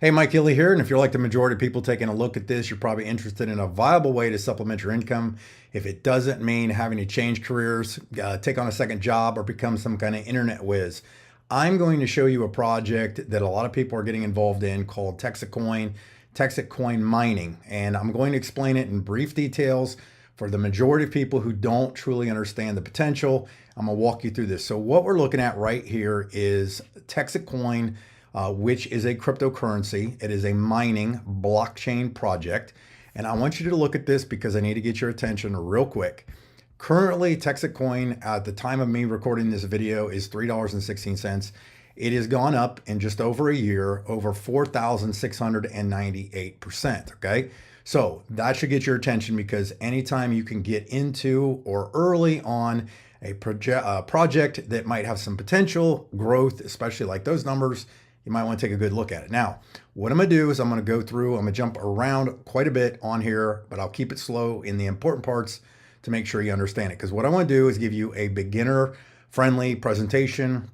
Hey, Mike Hilly here, and if you're like the majority of people taking a look at this, you're probably interested in a viable way to supplement your income. If it doesn't mean having to change careers, take on a second job, or become some kind of internet whiz, I'm going to show you a project that a lot of people are getting involved in called TEXITcoin, Texitcoin mining, and I'm going to explain it in brief details for the majority of people who don't truly understand the potential. I'm going to walk you through this. So what we're looking at right here is TexitCoin, which is a cryptocurrency. It is a mining blockchain project. And I want you to look at this because I need to get your attention real quick. Currently, TexitCoin at the time of me recording this video is $3.16. It has gone up in just over a year, over 4,698%. Okay. So that should get your attention because anytime you can get into or early on a project that might have some potential growth, especially like those numbers, you might want to take a good look at it. Now, what I'm going to do is I'm going to go through, I'm going to jump around quite a bit on here, but I'll keep it slow in the important parts to make sure you understand it. Because what I want to do is give you a beginner friendly presentation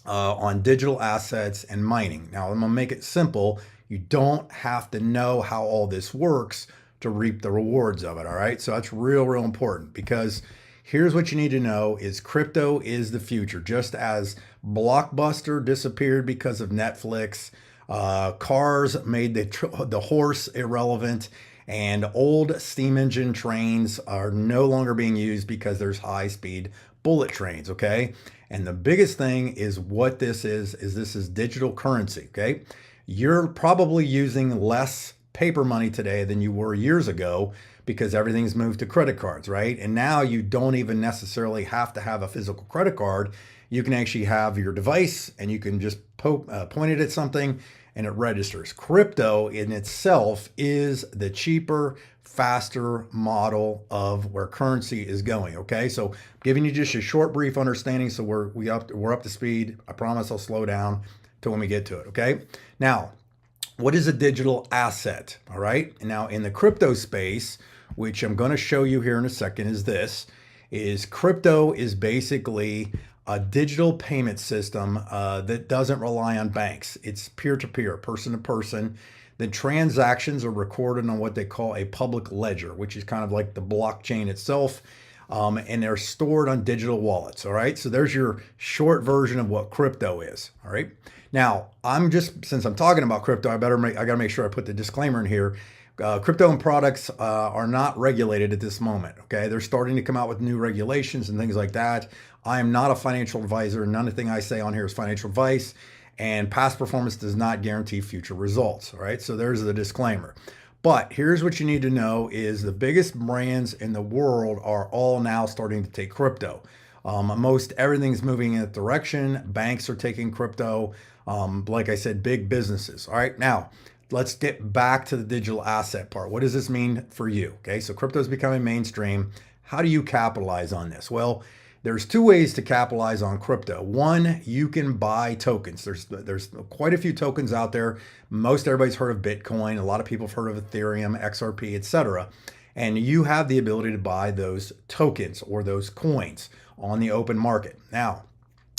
on digital assets and mining. Now, I'm going to make it simple. You don't have to know how all this works to reap the rewards of it. All right. So that's real important because here's what you need to know is crypto is the future. Just as Blockbuster disappeared because of Netflix, cars made the horse irrelevant, and old steam engine trains are no longer being used because there's high-speed bullet trains, okay? And the biggest thing is what this is this is digital currency, okay? You're probably using less paper money today than you were years ago because everything's moved to credit cards, right? And now you don't even necessarily have to have a physical credit card. You can actually have your device and you can just point it at something and it registers. Crypto in itself is the cheaper, faster model of where currency is going, okay? So I'm giving you just a short, brief understanding so we're up to speed. I promise I'll slow down till when we get to it, okay? Now, what is a digital asset? All right. Now in the crypto space, which I'm going to show you here in a second, is crypto is basically a digital payment system that doesn't rely on banks. It's peer-to-peer, person-to-person. The transactions are recorded on what they call a public ledger, which is kind of like the blockchain itself. And they're stored on digital wallets. All right. So there's your short version of what crypto is. All right. Now, since I'm talking about crypto, I got to make sure I put the disclaimer in here. Crypto and products are not regulated at this moment. Okay. They're starting to come out with new regulations and things like that. I am not a financial advisor. None of the thing I say on here is financial advice, and past performance does not guarantee future results. All right. So there's the disclaimer. But here's what you need to know is the biggest brands in the world are all now starting to take crypto. Most everything's moving in that direction. Banks are taking crypto. Like I said, big businesses. All right, now let's get back to the digital asset part. What does this mean for you? Okay, so crypto is becoming mainstream. How do you capitalize on this? Well, there's two ways to capitalize on crypto. One, you can buy tokens. There's quite a few tokens out there. Most everybody's heard of Bitcoin. A lot of people have heard of Ethereum, XRP, etc. And you have the ability to buy those tokens or those coins on the open market. Now,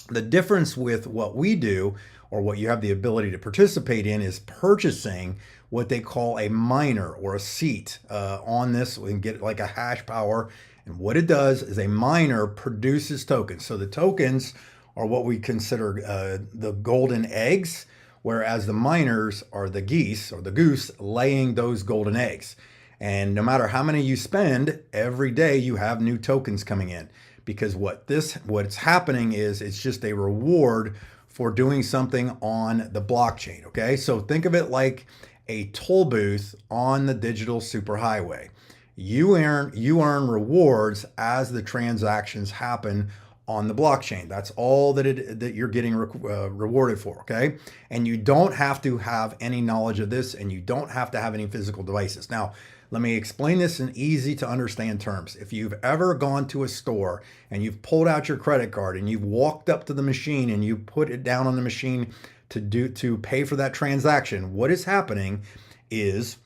the difference with what we do or what you have the ability to participate in is purchasing what they call a miner or a seat on this and get like a hash power. And what it does is a miner produces tokens. So the tokens are what we consider the golden eggs, whereas the miners are the geese or the goose laying those golden eggs. And no matter how many you spend, every day you have new tokens coming in. Because what's happening is it's just a reward for doing something on the blockchain. Okay, so think of it like a toll booth on the digital superhighway. You earn rewards as the transactions happen on the blockchain. That's all that you're getting rewarded for, okay? And you don't have to have any knowledge of this, and you don't have to have any physical devices. Now, let me explain this in easy to understand terms. If you've ever gone to a store and you've pulled out your credit card and you've walked up to the machine and you put it down on the machine to pay for that transaction, what is happening is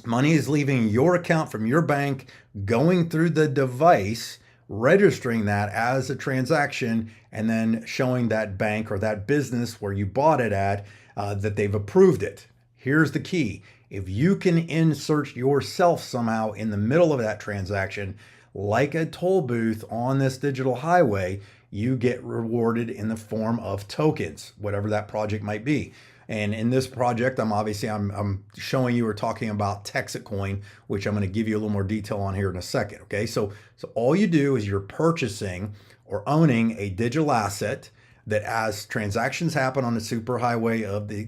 money is leaving your account from your bank, going through the device, registering that as a transaction, and then showing that bank or that business where you bought it at that they've approved it. here's the key. If you can insert yourself somehow in the middle of that transaction, like a toll booth on this digital highway, you get rewarded in the form of tokens, whatever that project might be. And in this project, I'm showing you or talking about TEXITcoin, which I'm going to give you a little more detail on here in a second. Okay, so all you do is you're purchasing or owning a digital asset that, as transactions happen on the superhighway of the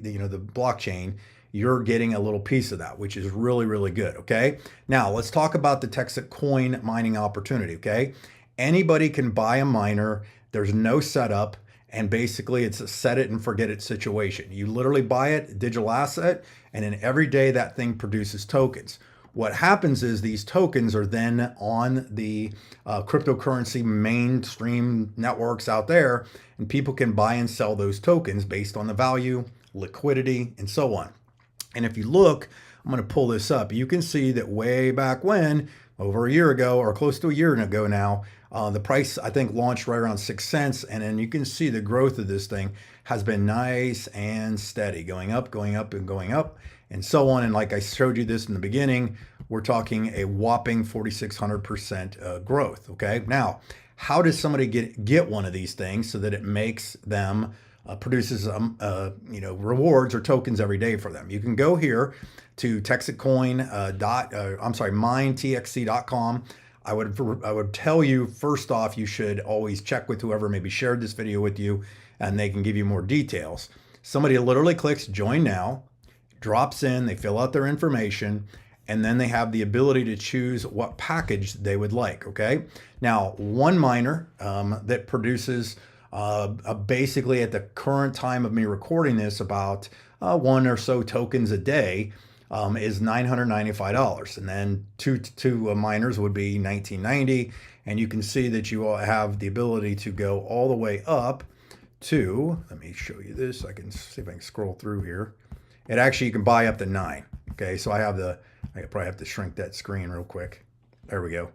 blockchain, you're getting a little piece of that, which is really, really good. Okay, now let's talk about the TexitCoin mining opportunity. Okay, anybody can buy a miner. There's no setup. And basically it's a set it and forget it situation. You literally buy it, digital asset, and then every day that thing produces tokens. What happens is these tokens are then on the cryptocurrency mainstream networks out there, and people can buy and sell those tokens based on the value, liquidity, and so on. And if you look, I'm going to pull this up. You can see that way back when, over a year ago or close to a year ago now, the price, I think, launched right around 6 cents. And then you can see the growth of this thing has been nice and steady, going up, and going up, and so on. And like I showed you this in the beginning, we're talking a whopping 4,600% growth. Okay. Now, how does somebody get one of these things so that it makes them produces rewards or tokens every day for them? You can go here to TexitCoin, I would tell you, first off, you should always check with whoever maybe shared this video with you, and they can give you more details. Somebody literally clicks join now, drops in, they fill out their information, and then they have the ability to choose what package they would like. Okay. Now, one miner that produces basically at the current time of me recording this about one or so tokens a day is $995, and then two miners would be $19.90. And you can see that you have the ability to go all the way up to, let me show you this. I can see if I can scroll through here. It actually, you can buy up to 9. Okay, so I probably have to shrink that screen real quick. There we go.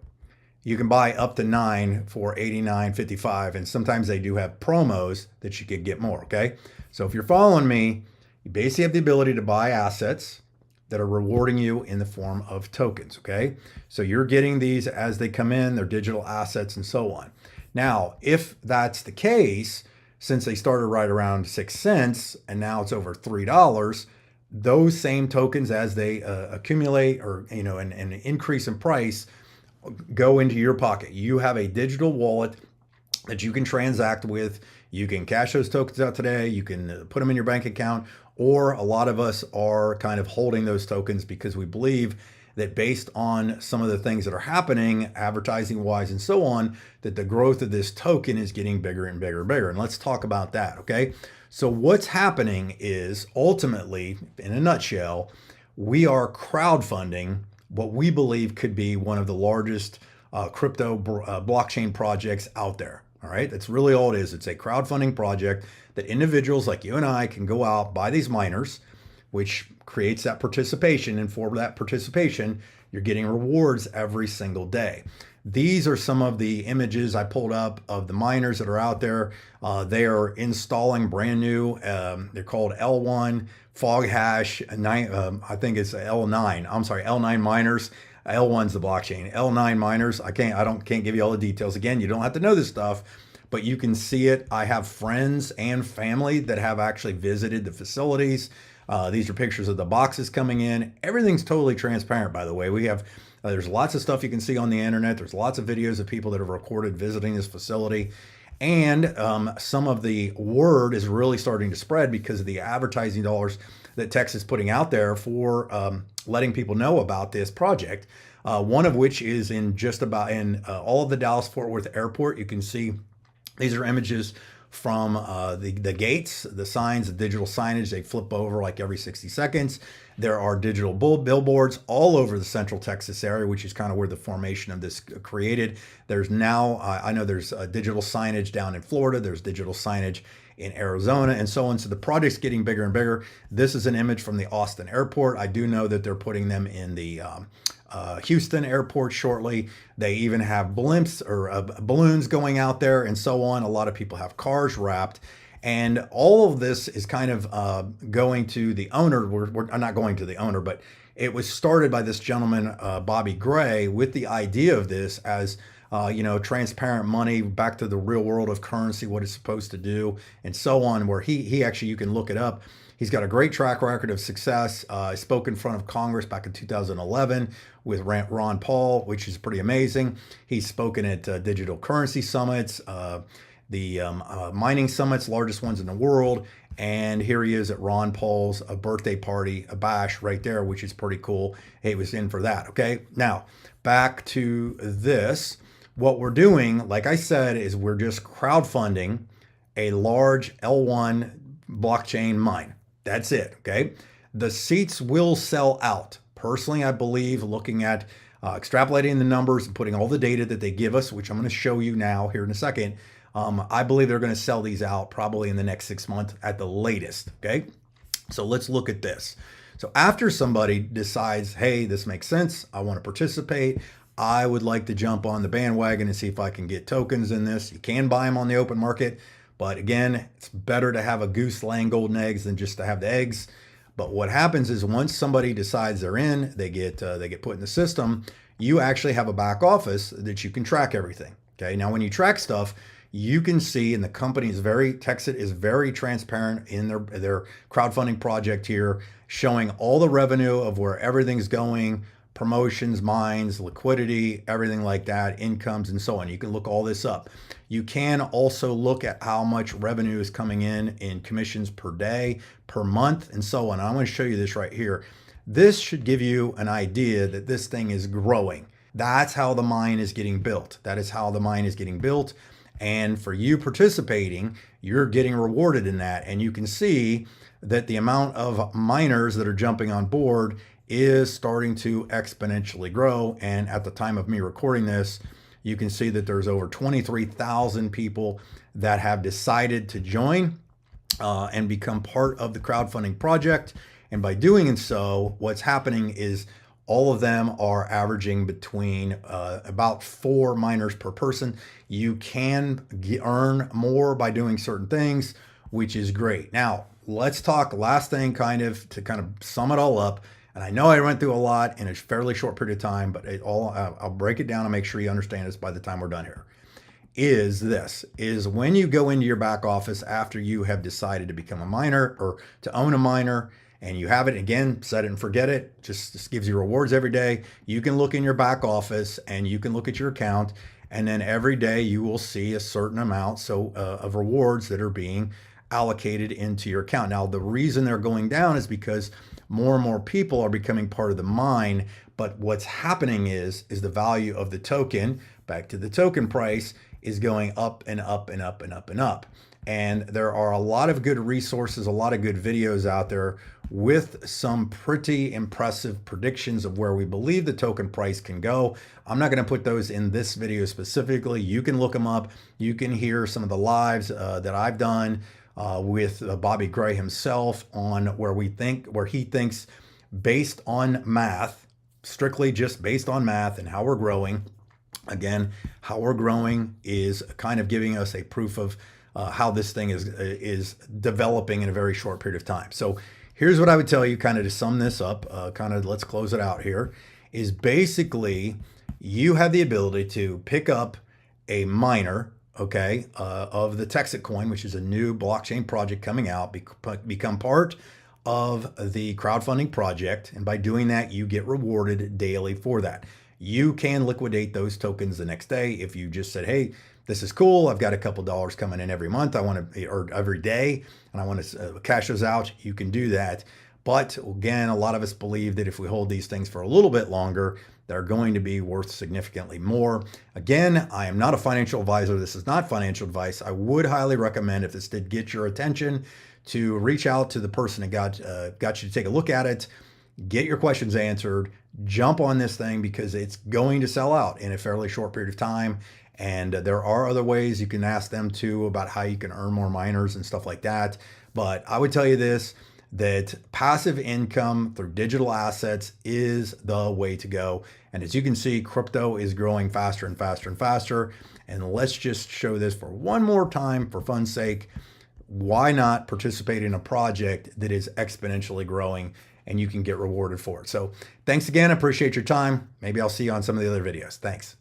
You can buy up to 9 for $89.55, and sometimes they do have promos that you could get more. Okay, so if you're following me, you basically have the ability to buy assets that are rewarding you in the form of tokens. Okay, so you're getting these as they come in, they're digital assets and so on. Now, if that's the case, since they started right around 6 cents and now it's over $3, those same tokens, as they accumulate or and increase in price, go into your pocket. You have a digital wallet that you can transact with. You can cash those tokens out today. You can put them in your bank account, or a lot of us are kind of holding those tokens because we believe that, based on some of the things that are happening advertising wise and so on, that the growth of this token is getting bigger and bigger and bigger. And let's talk about that. Okay. So what's happening is, ultimately, in a nutshell, we are crowdfunding what we believe could be one of the largest crypto blockchain projects out there. All right, that's really all it is. It's a crowdfunding project that individuals like you and I can go out, buy these miners, which creates that participation. And for that participation, you're getting rewards every single day. These are some of the images I pulled up of the miners that are out there. They are installing brand new. They're called L1 Fog Hash 9. I think it's L9. I'm sorry, L9 miners. L1's the blockchain. L9 miners. I can't give you all the details. Again, you don't have to know this stuff, but you can see it. I have friends and family that have actually visited the facilities. These are pictures of the boxes coming in. Everything's totally transparent, by the way. We have there's lots of stuff you can see on the internet. There's lots of videos of people that have recorded visiting this facility. And some of the word is really starting to spread because of the advertising dollars that Texas is putting out there for letting people know about this project. One of which is in all of the Dallas-Fort Worth airport. You can see these are images from the gates, the signs, the digital signage. They flip over like every 60 seconds. There are digital billboards all over the central Texas area, which is kind of where the formation of this created. There's now, I know there's digital signage down in Florida. There's digital signage in Arizona and so on. So the project's getting bigger and bigger. This is an image from the Austin airport. I do know that they're putting them in the Houston airport shortly. They even have blimps or balloons going out there and so on. A lot of people have cars wrapped. And all of this is kind of going to the owner. We're not going to the owner, but it was started by this gentleman, Bobby Gray, with the idea of this as transparent money back to the real world of currency, what it's supposed to do, and so on, where he actually, you can look it up. He's got a great track record of success. He spoke in front of Congress back in 2011 with Ron Paul, which is pretty amazing. He's spoken at digital currency summits, the mining summits, largest ones in the world. And here he is at Ron Paul's birthday party, a bash right there, which is pretty cool. He was in for that. Okay, now back to this. What we're doing, like I said, is we're just crowdfunding a large L1 blockchain mine. That's it. Okay, the seats will sell out. Personally, I believe, looking at extrapolating the numbers and putting all the data that they give us, which I'm going to show you now here in a second, I believe they're going to sell these out probably in the next 6 months at the latest. Okay, so let's look at this. So after somebody decides, hey, this makes sense, I want to participate, I would like to jump on the bandwagon and see if I can get tokens in this. You can buy them on the open market, but again, it's better to have a goose laying golden eggs than just to have the eggs. But what happens is once somebody decides they're in, they get put in the system, you actually have a back office that you can track everything. Okay, now when you track stuff, you can see, and the company is Texit is very transparent in their crowdfunding project here, showing all the revenue of where everything's going, promotions, mines, liquidity, everything like that, incomes, and so on. You can look all this up. You can also look at how much revenue is coming in commissions per day, per month, and so on. I'm going to show you this right here. This should give you an idea that this thing is growing. That's how the mine is getting built. That is how the mine is getting built. And for you participating, you're getting rewarded in that. And you can see that the amount of miners that are jumping on board is starting to exponentially grow. And at the time of me recording this, you can see that there's over 23,000 people that have decided to join and become part of the crowdfunding project. And by doing so, what's happening is all of them are averaging between about 4 miners per person. You can earn more by doing certain things, which is great. Now, let's talk last thing to kind of sum it all up. And I know I went through a lot in a fairly short period of time, but I'll break it down and make sure you understand this by the time we're done here. Is when you go into your back office after you have decided to become a miner or to own a miner, and you have it, again, set it and forget it, just gives you rewards every day. You can look in your back office and you can look at your account, and then every day you will see a certain amount of rewards that are being allocated into your account. Now, the reason they're going down is because more and more people are becoming part of the mine, but what's happening is the value of the token, back to the token price, is going up and up and up and up and up. And there are a lot of good resources, a lot of good videos out there with some pretty impressive predictions of where we believe the token price can go. I'm not going to put those in this video specifically. You can look them up. You can hear some of the lives that I've done with Bobby Gray himself on where he thinks, based on math, strictly just based on math and how we're growing. Again, how we're growing is kind of giving us a proof of how this thing is developing in a very short period of time. So here's what I would tell you, kind of to sum this up, let's close it out here, is basically you have the ability to pick up a miner, okay, of the TEXITcoin, which is a new blockchain project coming out, become part of the crowdfunding project. And by doing that, you get rewarded daily for that. You can liquidate those tokens the next day if you just said, hey, this is cool, I've got a couple dollars coming in every month, or every day, and I want to cash those out. You can do that. But again, a lot of us believe that if we hold these things for a little bit longer, they're going to be worth significantly more. Again, I am not a financial advisor. This is not financial advice. I would highly recommend, if this did get your attention, to reach out to the person that got you to take a look at it, get your questions answered, jump on this thing, because it's going to sell out in a fairly short period of time. And there are other ways you can ask them too about how you can earn more miners and stuff like that. But I would tell you this, that passive income through digital assets is the way to go. And as you can see, crypto is growing faster and faster and faster. And let's just show this for one more time for fun's sake. why not participate in a project that is exponentially growing and you can get rewarded for it? So thanks again. I appreciate your time. Maybe I'll see you on some of the other videos. Thanks.